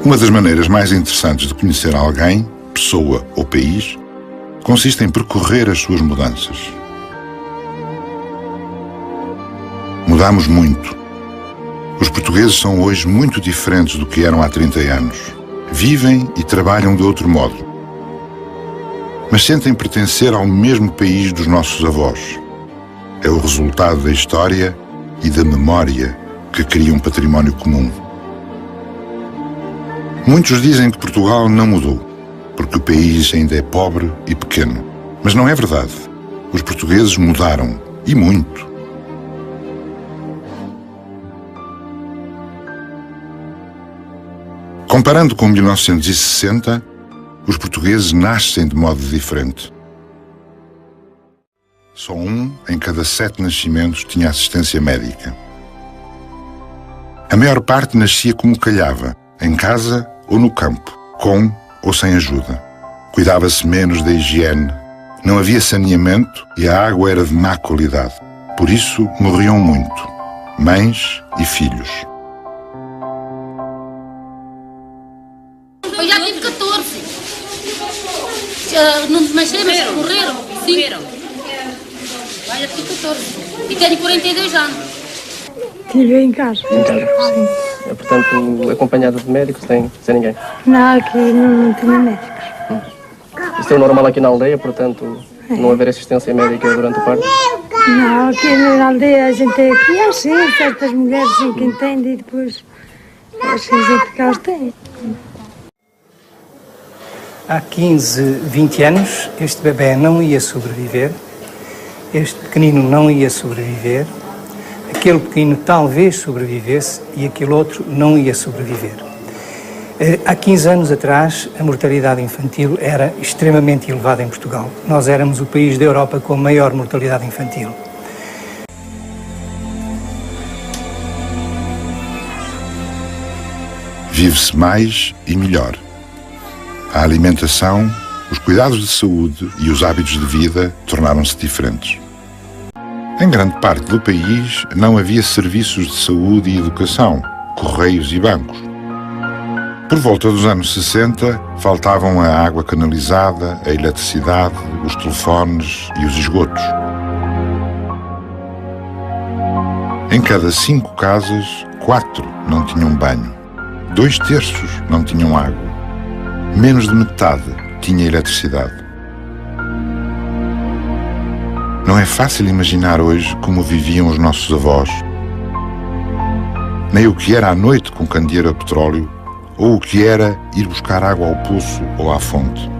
Uma das maneiras mais interessantes de conhecer alguém, pessoa ou país, consiste em percorrer as suas mudanças. Mudamos muito. Os portugueses são hoje muito diferentes do que eram há 30 anos. Vivem e trabalham de outro modo. Mas sentem pertencer ao mesmo país dos nossos avós. É o resultado da história e da memória que cria um património comum. Muitos dizem que Portugal não mudou, porque o país ainda é pobre e pequeno. Mas não é verdade. Os portugueses mudaram, e muito. Comparando com 1960, os portugueses nascem de modo diferente. Só 1 em cada 7 nascimentos tinha assistência médica. A maior parte nascia como calhava, em casa ou no campo, com ou sem ajuda. Cuidava-se menos da higiene, não havia saneamento e a água era de má qualidade. Por isso morriam muito, mães e filhos. Eu já tive 14. Não desmanchei, mas morreram. Morreram. Já tive 14. E tenho 42 anos. Tive em casa. Em casa? Sim. É, portanto, acompanhada de médicos, sem ninguém? Não, aqui não tinha médicos. Isto é o normal aqui na aldeia, portanto, não haver assistência médica durante o parto? Não, aqui na aldeia a gente é aqui assim, certas mulheres assim que entendem e depois as gente que elas têm. Há 15, 20 anos, este bebê não ia sobreviver, este pequenino não ia sobreviver, aquele pequeno talvez sobrevivesse e aquele outro não ia sobreviver. Há 15 anos atrás, a mortalidade infantil era extremamente elevada em Portugal. Nós éramos o país da Europa com a maior mortalidade infantil. Vive-se mais e melhor. A alimentação, os cuidados de saúde e os hábitos de vida tornaram-se diferentes. Em grande parte do país não havia serviços de saúde e educação, correios e bancos. Por volta dos anos 60, faltavam a água canalizada, a eletricidade, os telefones e os esgotos. Em cada 5 casas, 4 não tinham banho. 2/3 não tinham água. Menos de metade tinha eletricidade. Não é fácil imaginar hoje como viviam os nossos avós, nem o que era a noite com candeeiro a petróleo, ou o que era ir buscar água ao poço ou à fonte.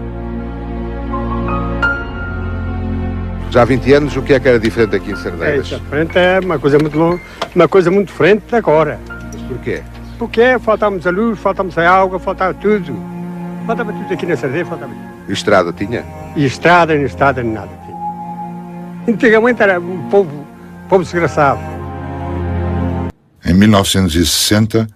Já há 20 anos, o que é que era diferente aqui em Sardeiras? Diferente é uma coisa muito diferente de agora. Mas porquê? Porque faltava-nos a luz, faltava-nos a água, faltava tudo. Faltava tudo aqui na Sardeira, faltava tudo. E estrada tinha? E estrada, nem nada tinha. Antigamente era um povo desgraçado. Em 1960,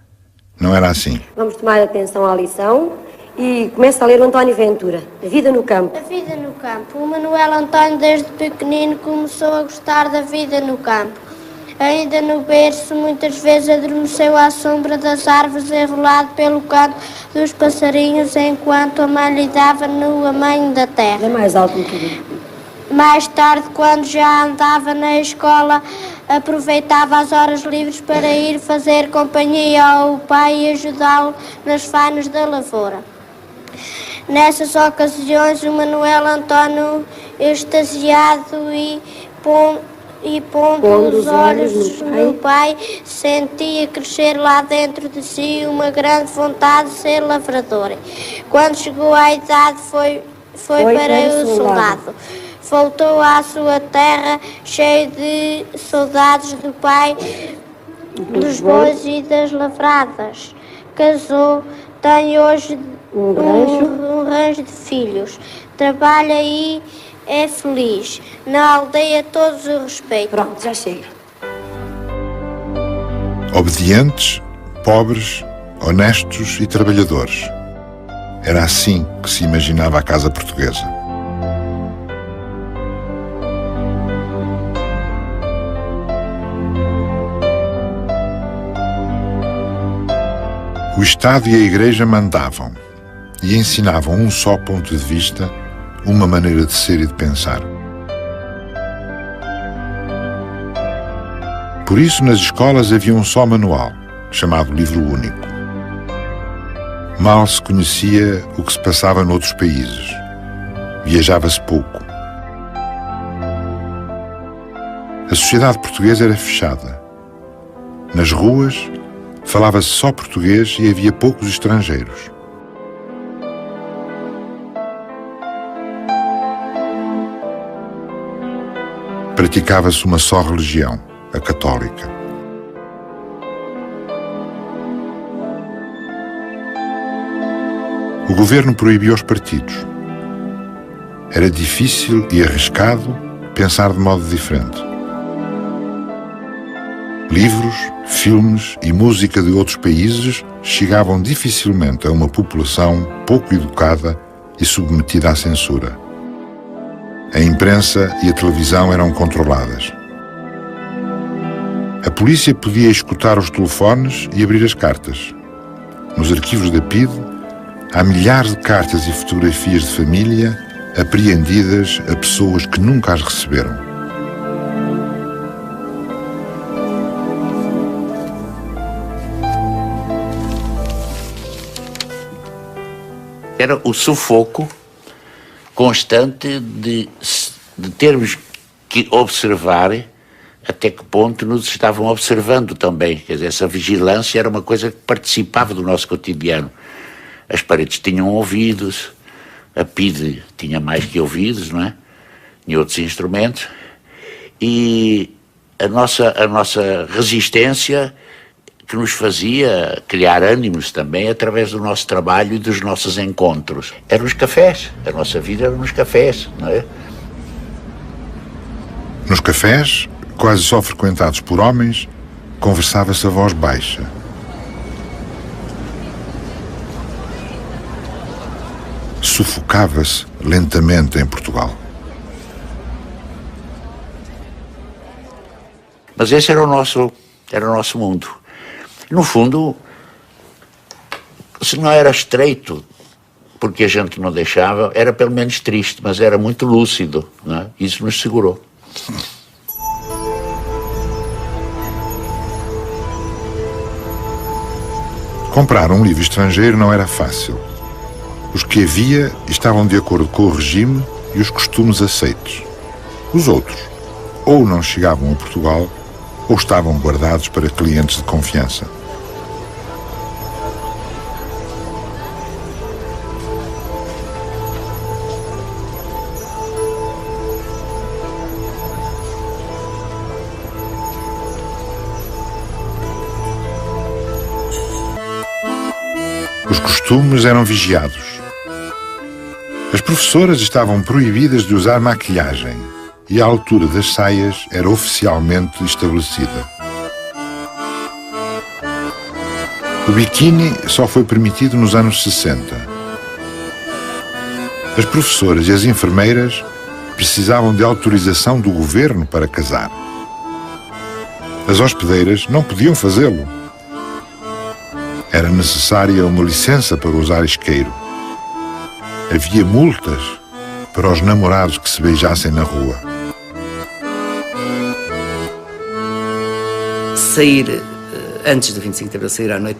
não era assim. Vamos tomar atenção à lição e começa a ler o António Ventura, A Vida no Campo. A vida no campo. O Manuel António, desde pequenino, começou a gostar da vida no campo. Ainda no berço, muitas vezes adormeceu à sombra das árvores, enrolado pelo canto dos passarinhos, enquanto a mãe lhe dava no amanho da terra. É mais alto um bocadinho. Mais tarde, quando já andava na escola, aproveitava as horas livres para ir fazer companhia ao pai e ajudá-lo nas faines da lavoura. Nessas ocasiões, o Manuel António, extasiado e pondo os olhos no pai, sentia crescer lá dentro de si uma grande vontade de ser lavrador. Quando chegou à idade, foi para o soldado. Voltou à sua terra cheio de saudades do pai, dos bois e das lavradas. Casou, tem hoje um rancho de filhos. Trabalha e é feliz. Na aldeia todos o respeitam. Pronto, já chega. Obedientes, pobres, honestos e trabalhadores. Era assim que se imaginava a casa portuguesa. O Estado e a Igreja mandavam e ensinavam um só ponto de vista, uma maneira de ser e de pensar. Por isso, nas escolas havia um só manual, chamado Livro Único. Mal se conhecia o que se passava noutros países. Viajava-se pouco. A sociedade portuguesa era fechada. Nas ruas, falava-se só português e havia poucos estrangeiros. Praticava-se uma só religião, a católica. O governo proibiu os partidos. Era difícil e arriscado pensar de modo diferente. Livros, filmes e música de outros países chegavam dificilmente a uma população pouco educada e submetida à censura. A imprensa e a televisão eram controladas. A polícia podia escutar os telefones e abrir as cartas. Nos arquivos da PIDE há milhares de cartas e fotografias de família apreendidas a pessoas que nunca as receberam. Era o sufoco constante de termos que observar até que ponto nos estavam observando também. Quer dizer, essa vigilância era uma coisa que participava do nosso cotidiano. As paredes tinham ouvidos, a PIDE tinha mais que ouvidos, não é? Tinha outros instrumentos. E a nossa resistência que nos fazia criar ânimos também através do nosso trabalho e dos nossos encontros. Eram os cafés, a nossa vida era nos cafés, não é? Nos cafés, quase só frequentados por homens, conversava-se a voz baixa. Sufocava-se lentamente em Portugal. Mas esse era o nosso mundo. No fundo, se não era estreito, porque a gente não deixava, era pelo menos triste, mas era muito lúcido, não é? Isso nos segurou. Comprar um livro estrangeiro não era fácil. Os que havia estavam de acordo com o regime e os costumes aceitos. Os outros, ou não chegavam a Portugal, ou estavam guardados para clientes de confiança. Os costumes eram vigiados. As professoras estavam proibidas de usar maquilhagem e a altura das saias era oficialmente estabelecida. O biquíni só foi permitido nos anos 60. As professoras e as enfermeiras precisavam de autorização do governo para casar. As hospedeiras não podiam fazê-lo. Era necessária uma licença para usar isqueiro. Havia multas para os namorados que se beijassem na rua. Sair antes do 25 de abril, sair à noite,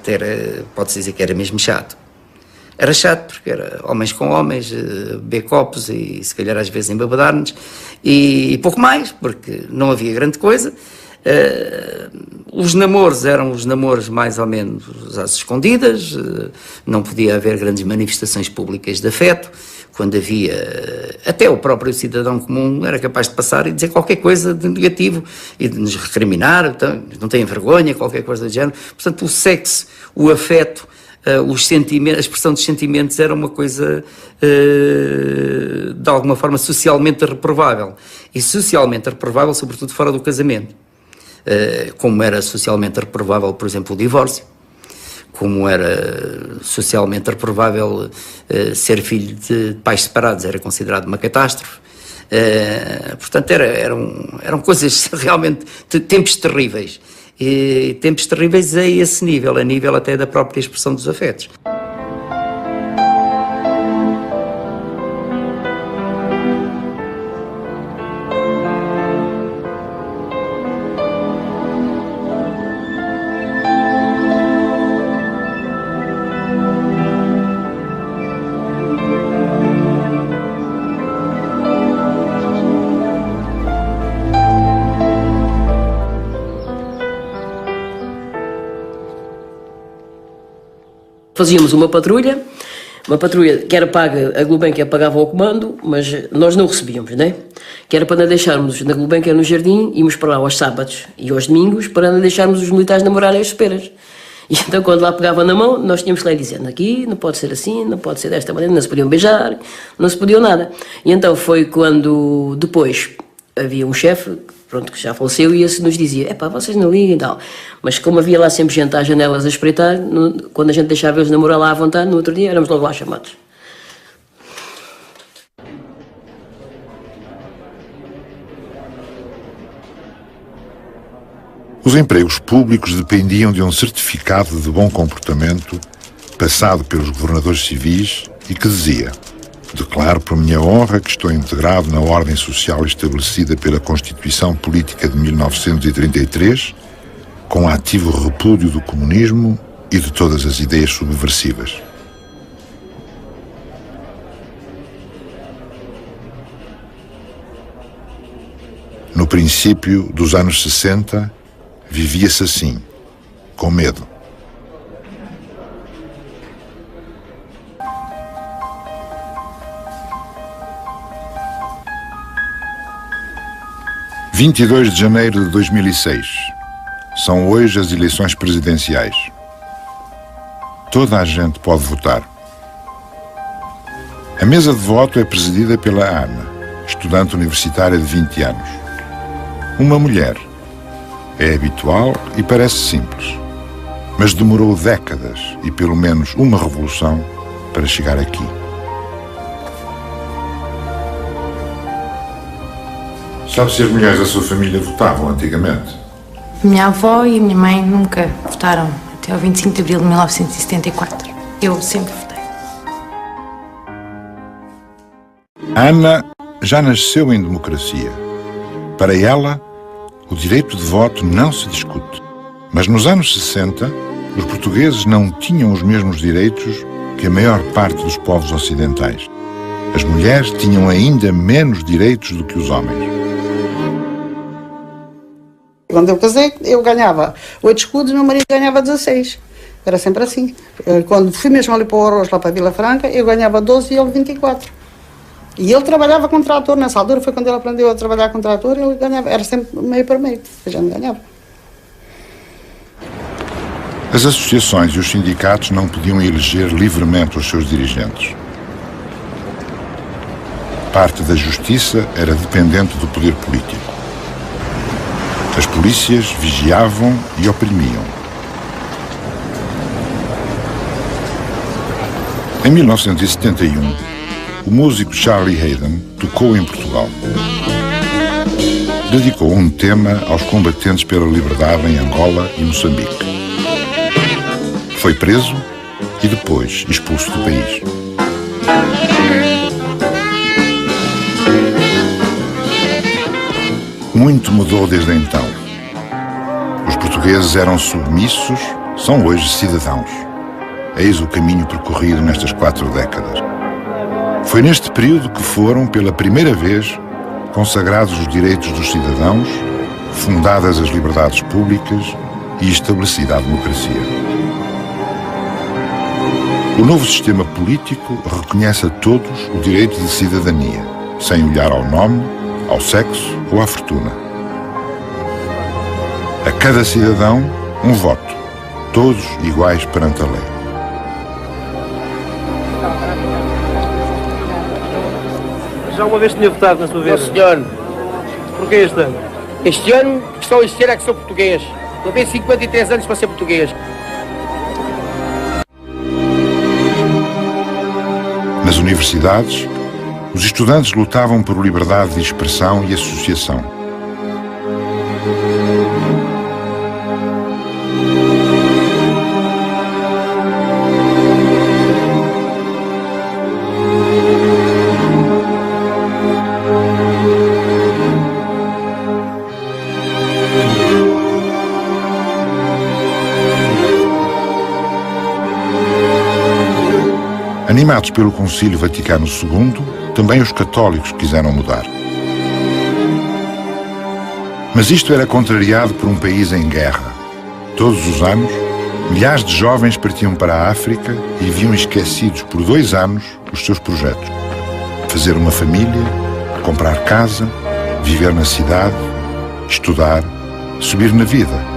pode-se dizer que era mesmo chato. Era chato porque era homens com homens, beber copos e se calhar às vezes embabadar-nos e pouco mais, porque não havia grande coisa. Os namoros eram os namoros mais ou menos às escondidas, não podia haver grandes manifestações públicas de afeto. Quando havia, até o próprio cidadão comum era capaz de passar e dizer qualquer coisa de negativo e de nos recriminar, então, não têm vergonha, qualquer coisa do género. Portanto, o sexo, o afeto, os sentimentos, a expressão dos sentimentos era uma coisa de alguma forma socialmente reprovável. E socialmente reprovável, sobretudo fora do casamento. Como era socialmente reprovável, por exemplo, o divórcio. Como era socialmente reprovável ser filho de pais separados, era considerado uma catástrofe. Portanto, eram coisas realmente, tempos terríveis. E tempos terríveis a esse nível, a nível até da própria expressão dos afetos. Fazíamos uma patrulha que era paga, a Gulbenkian pagava ao comando, mas nós não recebíamos, né? Que era para não deixarmos na Gulbenkian no jardim, íamos para lá aos sábados e aos domingos para não deixarmos os militares namorarem as esperas. E então quando lá pegava na mão, nós tínhamos que lá dizendo aqui, não pode ser assim, não pode ser desta maneira, não se podiam beijar, não se podiam nada. E então foi quando depois havia um chefe, pronto, que já faleceu, e esse nos dizia, epá, vocês não ligam e tal. Mas como havia lá sempre gente às janelas a espreitar, quando a gente deixava eles namorar lá à vontade, no outro dia éramos logo lá chamados. Os empregos públicos dependiam de um certificado de bom comportamento passado pelos governadores civis e que dizia: declaro por minha honra que estou integrado na ordem social estabelecida pela Constituição Política de 1933, com ativo repúdio do comunismo e de todas as ideias subversivas. No princípio dos anos 60, vivia-se assim, com medo. – 22 de janeiro de 2006. São hoje as eleições presidenciais. Toda a gente pode votar. A mesa de voto é presidida pela Ana, estudante universitária de 20 anos. Uma mulher. É habitual e parece simples, mas demorou décadas e pelo menos uma revolução para chegar aqui. Sabe se as mulheres da sua família votavam antigamente? Minha avó e a minha mãe nunca votaram até ao 25 de abril de 1974. Eu sempre votei. Ana já nasceu em democracia. Para ela, o direito de voto não se discute. Mas nos anos 60, os portugueses não tinham os mesmos direitos que a maior parte dos povos ocidentais. As mulheres tinham ainda menos direitos do que os homens. Quando eu casei, eu ganhava 8 escudos, meu marido ganhava 16. Era sempre assim. Quando fui mesmo ali para o Arroz, lá para a Vila Franca, eu ganhava 12 e ele 24. E ele trabalhava com trator, nessa altura foi quando ele aprendeu a trabalhar com trator, ele ganhava, era sempre meio para meio, a gente ganhava. As associações e os sindicatos não podiam eleger livremente os seus dirigentes. Parte da justiça era dependente do poder político. As polícias vigiavam e oprimiam. Em 1971, o músico Charlie Haydn tocou em Portugal. Dedicou um tema aos combatentes pela liberdade em Angola e Moçambique. Foi preso e depois expulso do país. Muito mudou desde então. Os portugueses eram submissos, são hoje cidadãos. Eis o caminho percorrido nestas 4 décadas. Foi neste período que foram, pela primeira vez, consagrados os direitos dos cidadãos, fundadas as liberdades públicas e estabelecida a democracia. O novo sistema político reconhece a todos o direito de cidadania, sem olhar ao nome, ao sexo ou à fortuna. A cada cidadão, um voto, todos iguais perante a lei. Já uma vez tinha votado na sua vida? Não, senhor. Porquê este ano? Este ano, só este ano é que sou português. Eu tenho 53 anos para ser português. Nas universidades, os estudantes lutavam por liberdade de expressão e associação. Animados pelo Concílio Vaticano II, também os católicos quiseram mudar. Mas isto era contrariado por um país em guerra. Todos os anos, milhares de jovens partiam para a África e viam esquecidos por 2 anos os seus projetos. Fazer uma família, comprar casa, viver na cidade, estudar, subir na vida.